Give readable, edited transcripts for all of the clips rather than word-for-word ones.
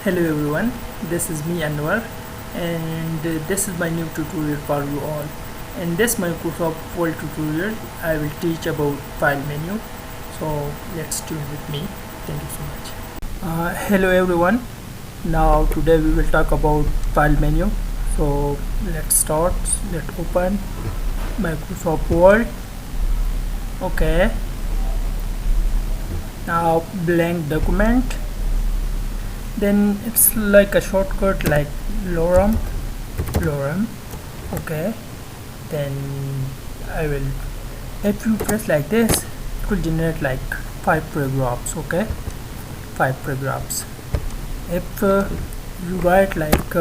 Hello everyone, this is me Anwar and this is my new tutorial for you all. In this Microsoft Word tutorial, I will teach about file menu. So let's tune with me. Thank you so much. Hello everyone. Now today we will talk about file menu. So let's start. Let's open Microsoft Word. Okay. Now blank document. Then it's like a shortcut like lorem. Okay, then I will, if you press like this, it will generate like 5 paragraphs. Okay, 5 paragraphs. If you write like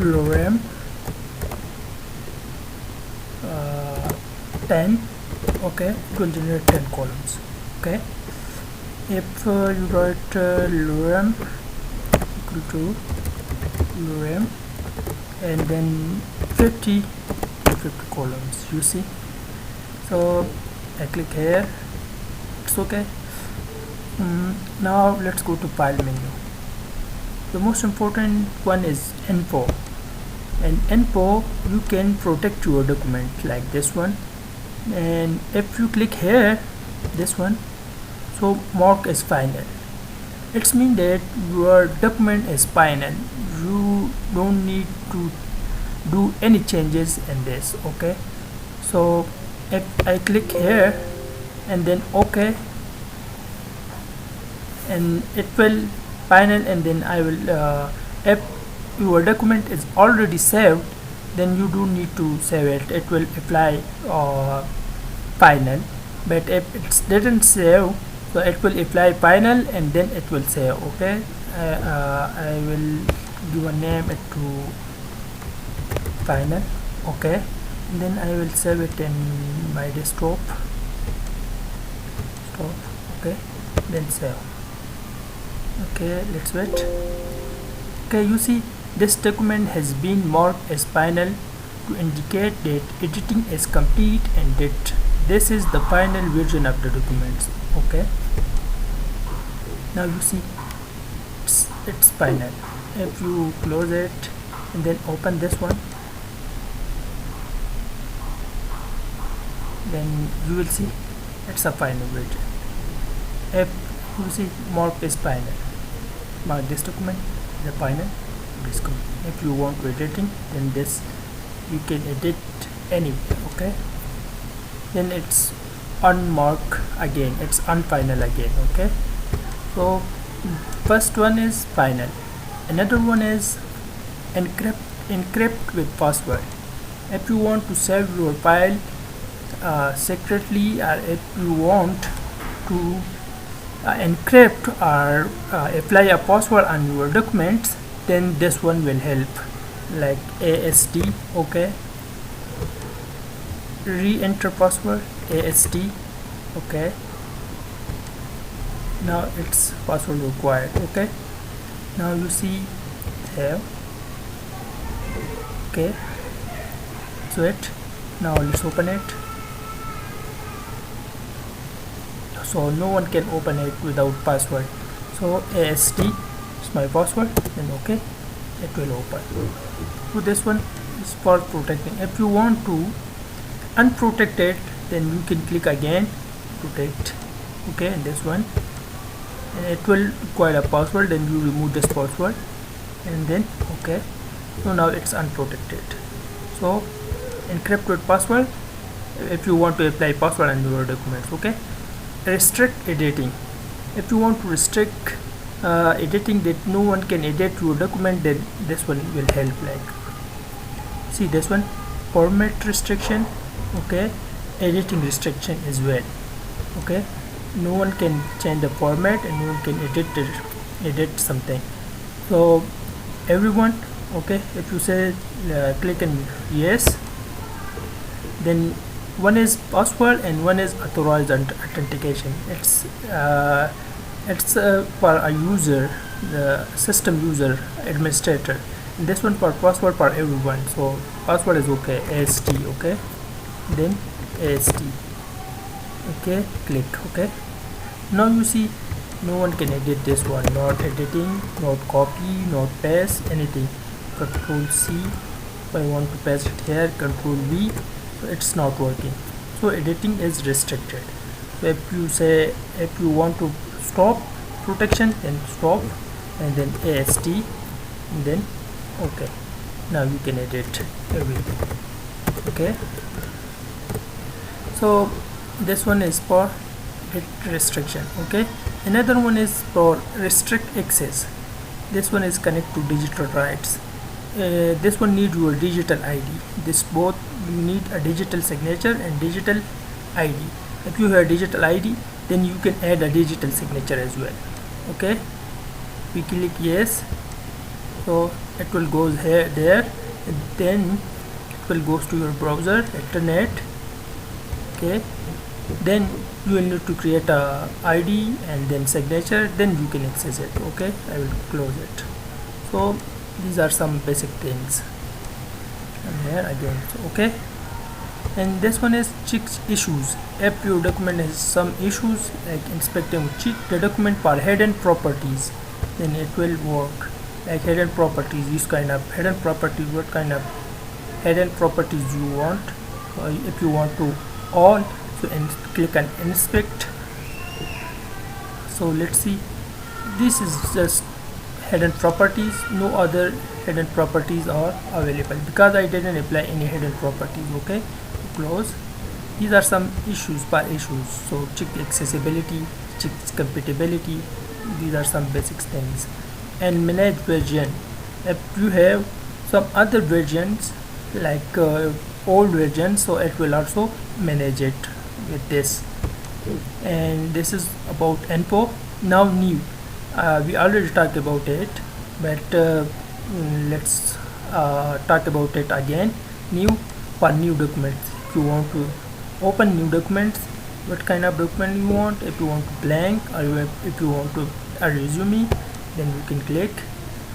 lorem 10, okay, it will generate 10 columns. Okay, if you write lorem to lorem and then 50 columns, you see. So I click here, it's okay. Now let's go to file menu. The most important one is info, and info you can protect your document like this one, and if you click here, this one, so mark as final. It's mean that your document is final. You don't need to do any changes in this. Okay, so if I click here and then OK, and it will final, and then I will if your document is already saved, then you don't need to save it. It will apply final. But if it didn't save, so it will apply final and then it will say okay. I will give a name it to final. Okay, and then I will save it in my desktop. Okay, then save. Okay, let's wait. Okay, you see this document has been marked as final to indicate that editing is complete and that this is the final version of the documents. Okay, now you see it's final. If you close it and then open this one, then you will see it's a final version. If you see mark is final, mark this document the final document. If you want to editing, then this you can edit anywhere. Okay, then it's unmark again, it's unfinal again. Okay, so first one is final, another one is encrypt with password. If you want to save your file secretly, or if you want to encrypt or apply a password on your documents, then this one will help, like ASD. Okay, re-enter password ASD. Okay, now it's password required. Okay, now you see save. Okay, so it now let's open it. So no one can open it without password. So ASD is my password, then okay, it will open. So this one is for protecting. If you want to unprotect it, then you can click again protect. Okay, and this one, and it will require a password, then you remove this password and then okay. So now it's unprotected. So encrypt with password if you want to apply password on your documents. Okay, restrict editing. If you want to restrict editing that no one can edit your document, then this one will help. Like see this one, format restriction. Okay, editing restriction as well. Okay, no one can change the format and no one can edit something. So everyone, okay, if you say click and yes, then one is password and one is authorized authentication. It's for a user, the system user administrator, and this one for password for everyone. So password is okay, AST. Okay, then AST. Okay, click. Okay, now you see no one can edit this one, not editing, not copy, not paste, anything. Control C, if I want to paste it here, Control V, so it's not working. So editing is restricted. So if you say, if you want to stop protection, then stop, and then AST, and then OK. Now you can edit everything. Okay, so this one is for restriction. Okay, another one is for restrict access. This one is connect to digital rights. This one need your digital ID. This both you need a digital signature and digital ID. If you have digital ID, then you can add a digital signature as well. Okay, we click yes, so it will go here there, and then it will go to your browser internet. Okay, then you will need to create a ID and then signature, then you can access it. Okay, I will close it. So these are some basic things, and here again. Okay, and this one is check issues. If your document has some issues, like inspecting check the document for hidden properties, then it will work. Like hidden properties, this kind of hidden properties, what kind of hidden properties you want. If you want to all, so click on inspect. So let's see, this is just hidden properties, no other hidden properties are available because I didn't apply any hidden properties. Okay, close. These are some issues per issues. So check accessibility, check compatibility, these are some basic things. And manage version, if you have some other versions like old version, so it will also manage it with this. And this is about info. Now new, we already talked about it, but let's talk about it again. New, for new documents, if you want to open new documents, what kind of document you want. If you want to blank, or if you want to a resume, then you can click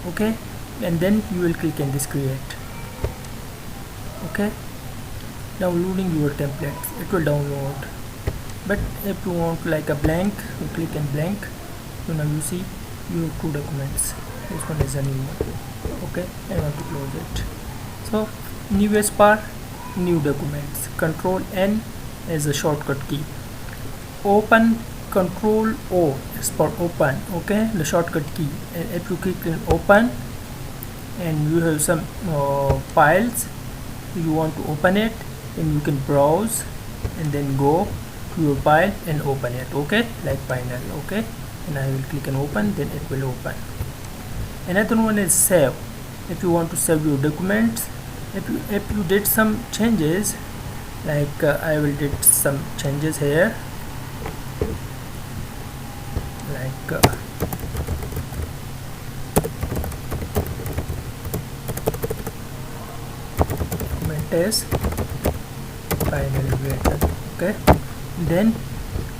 OK, and then you will click in this create. Okay, downloading your templates, it will download. But if you want like a blank, you click in blank. So now you see your two documents. This one is a new one. Okay, I want to close it. So newest part, new documents. Control N is a shortcut key. Open, Control O is for open. Okay, the shortcut key. And if you click in open and you have some files you want to open it, then you can browse and then go to your file and open it. Okay, like final. Okay, and I will click on open, then it will open. Another one is save. If you want to save your documents, if you did some changes, like I will did some changes here, like document is final version. Okay, then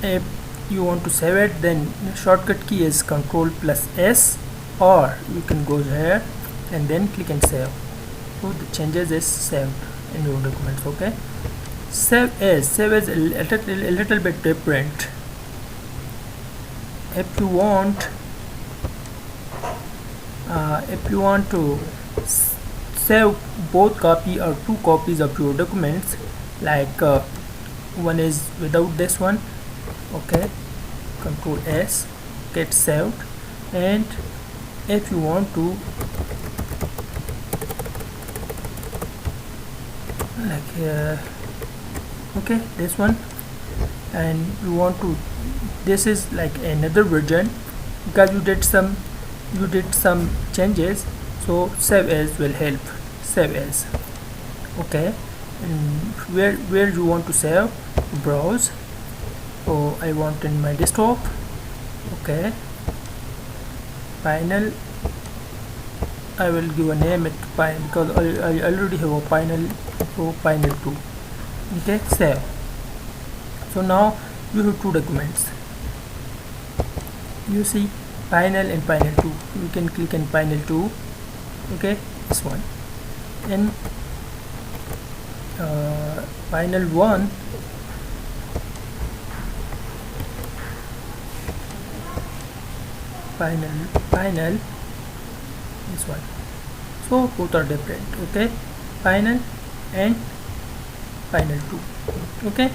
if you want to save it, then shortcut key is Control plus S, or you can go here and then click and save. So the changes is saved in your documents. Okay, save as a little bit different. If you want to save both copy or two copies of your documents, like one is without this one. Okay, Control S, get saved. And if you want to like okay, this one, and you want to, this is like another version because you did some changes, so save as will help. Save as. Okay, and where you want to save, browse. So I want in my desktop. Okay, final, I will give a name it final because I already have a final, so final 2. Okay, save. So now you have two documents. You see final and final 2. You can click on final 2. Okay, this one. And final 1, final this one. So both are different. Okay, final and final 2. Okay,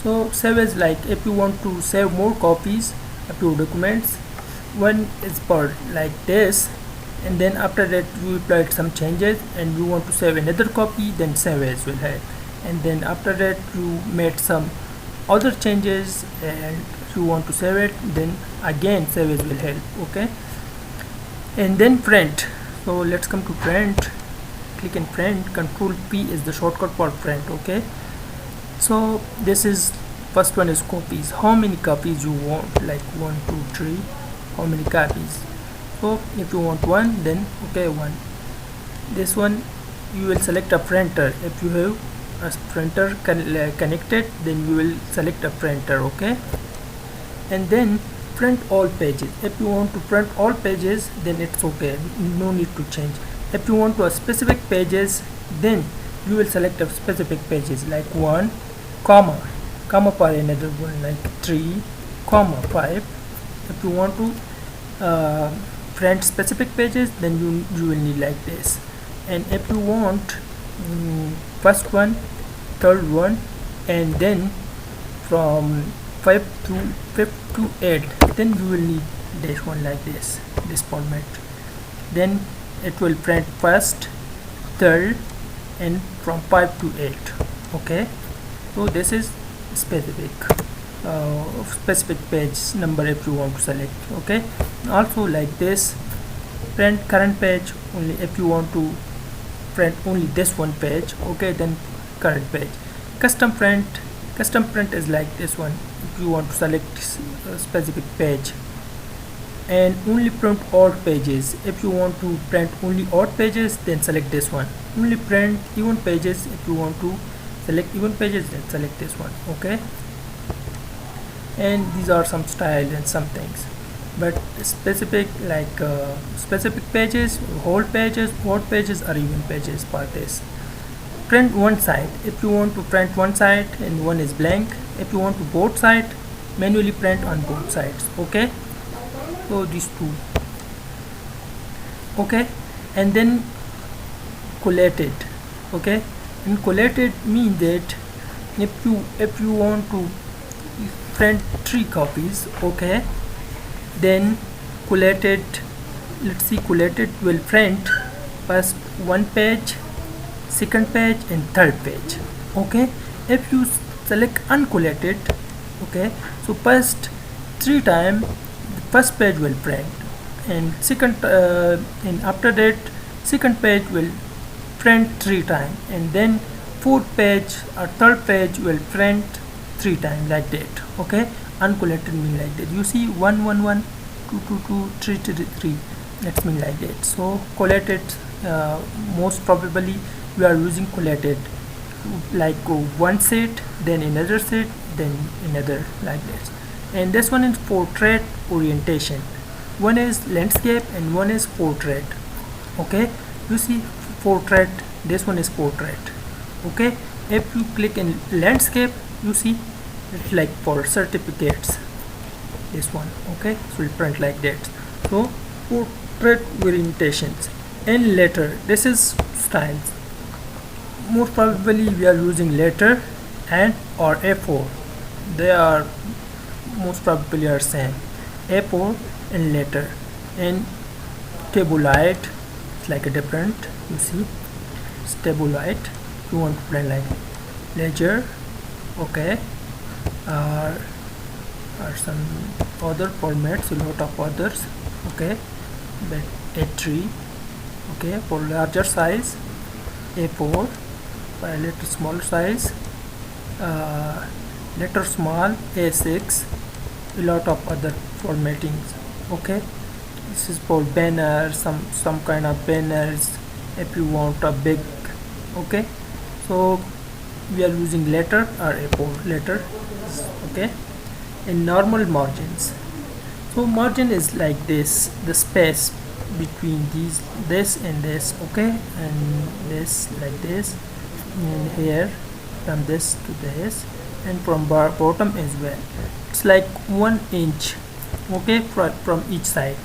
so save as, like if you want to save more copies of your documents, one is for like this, and then after that you applied some changes and you want to save another copy, then save as will help. And then after that you made some other changes and you want to save it, then again save as will help. Okay, and then print. So let's come to print. Click in print. Control P is the shortcut for print. Okay, so this is first one is copies. How many copies you want? Like 1 2 3. How many copies? So if you want one, then okay, one. This one you will select a printer. If you have a printer connected, then you will select a printer. Okay, and then print all pages. If you want to print all pages, then it's okay, no need to change. If you want to a specific pages, then you will select a specific pages, like 1 comma for another one, like 3 comma 5. If you want to print specific pages, then you will need like this. And if you want first one, third one, and then from 5 to 8, then you will need this one like this format. Then it will print first, third, and from 5 to 8. Okay, so this is specific page number if you want to select. Okay, also like this, print current page only if you want to print only this one page. Okay, then current page. Custom print is like this one if you want to select a specific page. And only print odd pages. If you want to print only odd pages, then select this one. Only print even pages. If you want to select even pages, then select this one. Okay, and these are some style and some things, but specific like specific pages, whole pages, odd pages, or even pages for this. Print one side. If you want to print one side and one is blank, if you want to both side, manually print on both sides. Okay, so these two. Okay, and then collated. Okay, and collated means that if you want to print 3 copies, okay, then collated, let's see, collated will print first one page, second page, and third page. Okay, if you select uncollated, okay, so first 3 times the first page will print, and second and after that second page will print 3 times, and then fourth page or third page will print 3 times like that. Okay, uncollated mean like that. You see 1 1 1 2 2 2 3 3 3. That's mean like that. So collated, most probably we are using collated, like one set, then another set, then another, like this. And this one is portrait orientation. One is landscape and one is portrait. Okay, you see portrait, this one is portrait. Okay, if you click in landscape, you see it's like for certificates, this one. Okay, so it print like that. So portrait orientations. And letter, this is styles. Most probably we are using letter and or A4. They are most probably are same, A4 and letter. And tabloid, it's like a different, you see, it's tabloid. You want to print like ledger. Okay, or some other formats, a lot of others. Okay, but A3. Okay, for larger size, A4. For a little smaller size, letter small, A6. A lot of other formattings. Okay, this is for banners, some kind of banners if you want a big. Okay, so we are using letter or A4 letter. Okay, and normal margins. So margin is like this, the space between this and this. Okay, and this like this, and here from this to this, and from bottom as well. It's like 1 inch. okay, from each side.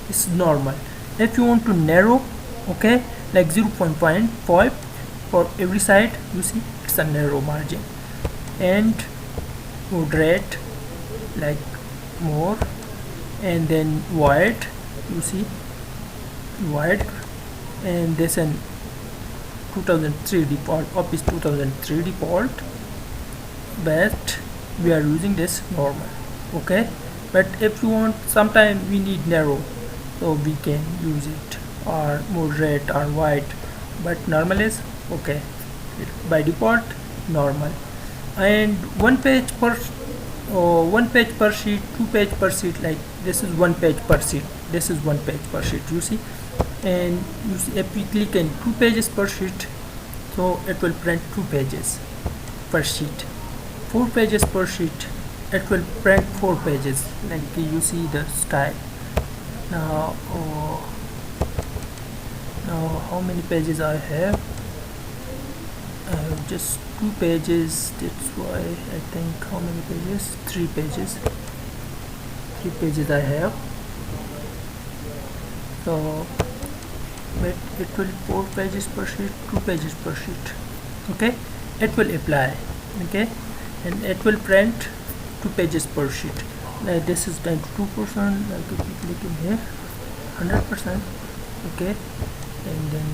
It's normal. If you want to narrow, okay, like 0.5 for every side, you see it's a narrow margin. And moderate, like more. And then wide, you see wide. And this an 2003 default, Office 2003 default, but we are using this normal, okay. But if you want, sometime we need narrow, so we can use it, or moderate or wide, but normal is okay. By default normal. And one page per sheet, 2 page per sheet, like this is 1 page per sheet, this is 1 page per sheet, you see. And you see, if we click in 2 pages per sheet, so it will print 2 pages per sheet. 4 pages per sheet, it will print 4 pages, like you see the style. Now now how many pages I have? I have just 2 pages, that's why I think, how many pages? 3 pages. 3 pages I have. So but it will 4 pages per sheet, 2 pages per sheet, okay. It will apply, okay, and it will print 2 pages per sheet. This is 92%, like if you click in here, 100%, okay. And then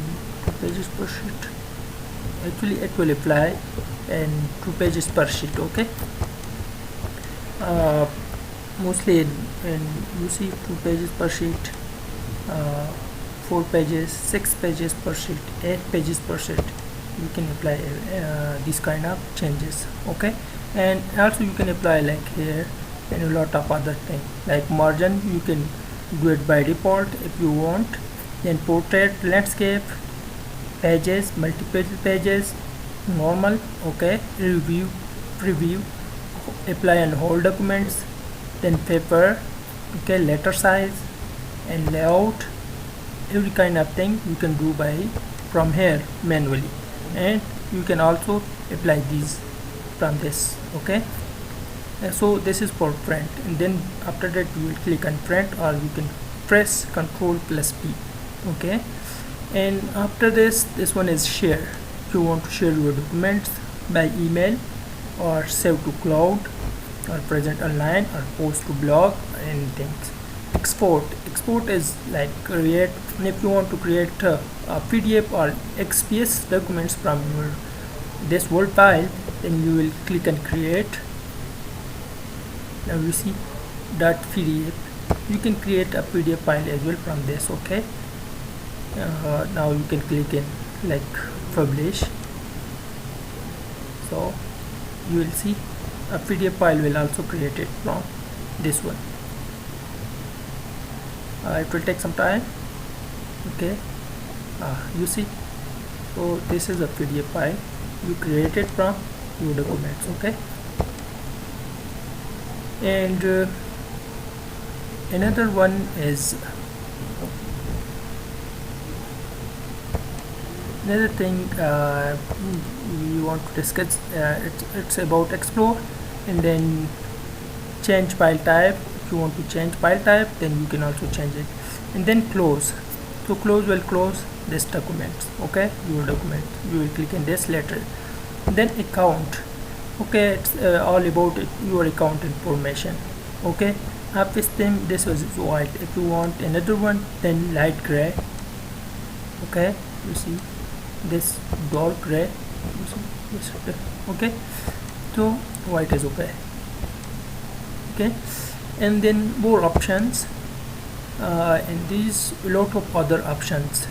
2 pages per sheet, actually it will apply, and 2 pages per sheet, okay. Mostly in you see 2 pages per sheet, 4 pages, 6 pages per sheet, 8 pages per sheet, you can apply these kind of changes, okay. And also you can apply like here, and a lot of other things, like margin you can do it by default if you want. Then portrait, landscape, pages, multiple pages, normal, okay. Review, preview, apply and hold documents. Then paper, okay, letter size and layout, every kind of thing you can do by from here manually. And you can also apply these from this, okay. So this is for print, and then after that you will click on print, or you can press Ctrl+P, okay. And after this one is share. If you want to share your documents by email, or save to cloud, or present online, or post to blog, anything. Export is like create, if you want to create a PDF or XPS documents from your this Word file, then you will click and create. Now you see .pdf, you can create a PDF file as well from this, okay. Now you can click in like publish, so you will see a PDF file will also create it from this one. It will take some time, okay. You see, so this is a PDF file you created from your documents, okay. And another one is another thing we want to discuss. It's about explore, and then change file type. If you want to change file type, then you can also change it. And then close. So close will close this document, okay, your document. You will click in this letter. And then account, okay, it's all about your account information, okay. Office theme, this was white. If you want another one, then light gray, okay. You see this dark gray, you see this, okay. So white is okay, okay. And then more options, and these a lot of other options,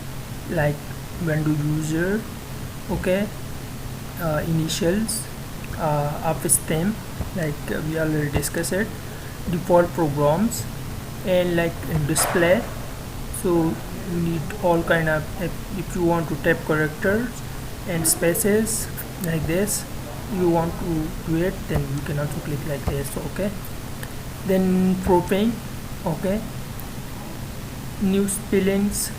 like window user, okay, initials, office theme, like we already discussed it, default programs, and like display. So you need all kind of, if you want to type characters and spaces like this, you want to do it, then you can also click like this, okay. Then propane, okay, new spellings,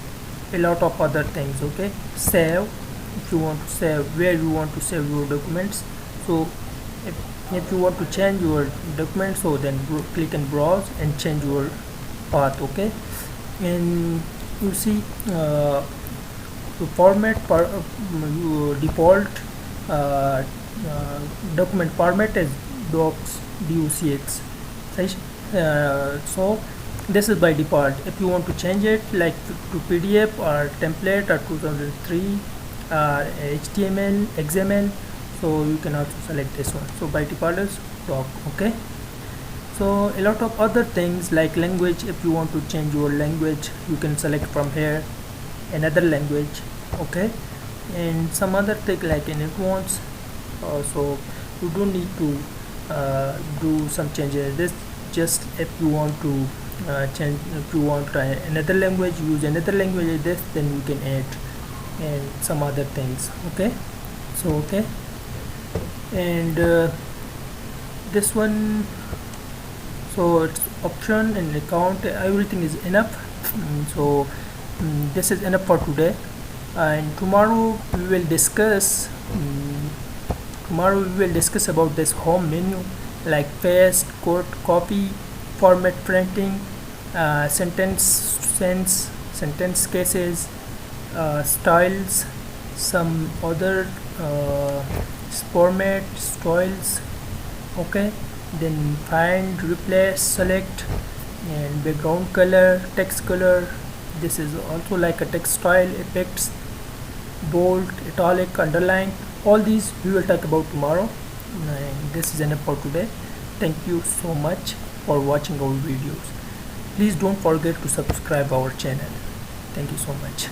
a lot of other things, okay. Save, if you want to save, where you want to save your documents. So if If you want to change your document, so then click and browse and change your path. Okay, and you see to format default uh, document format is docs docx. So this is by default. If you want to change it like to PDF or template or 2003 HTML XML, so you can also select this one. So by default is doc. Okay, so a lot of other things like language. If you want to change your language, you can select from here another language. Okay, and some other thing like in advanced, so you don't need to do some changes. This just if you want to change, if you want another language, use another language like this, then you can add and some other things. Okay, so okay, and this one, so it's option and account, everything is enough. So this is enough for today, and tomorrow we will discuss about this home menu like paste, quote, copy, format printing, sentence cases, styles, some other format styles. Okay, then find, replace, select, and background color, text color. This is also like a text style, effects, bold, italic, underline. All these we will talk about tomorrow, and this is enough for today. Thank you so much for watching our videos. Please don't forget to subscribe our channel. Thank you so much.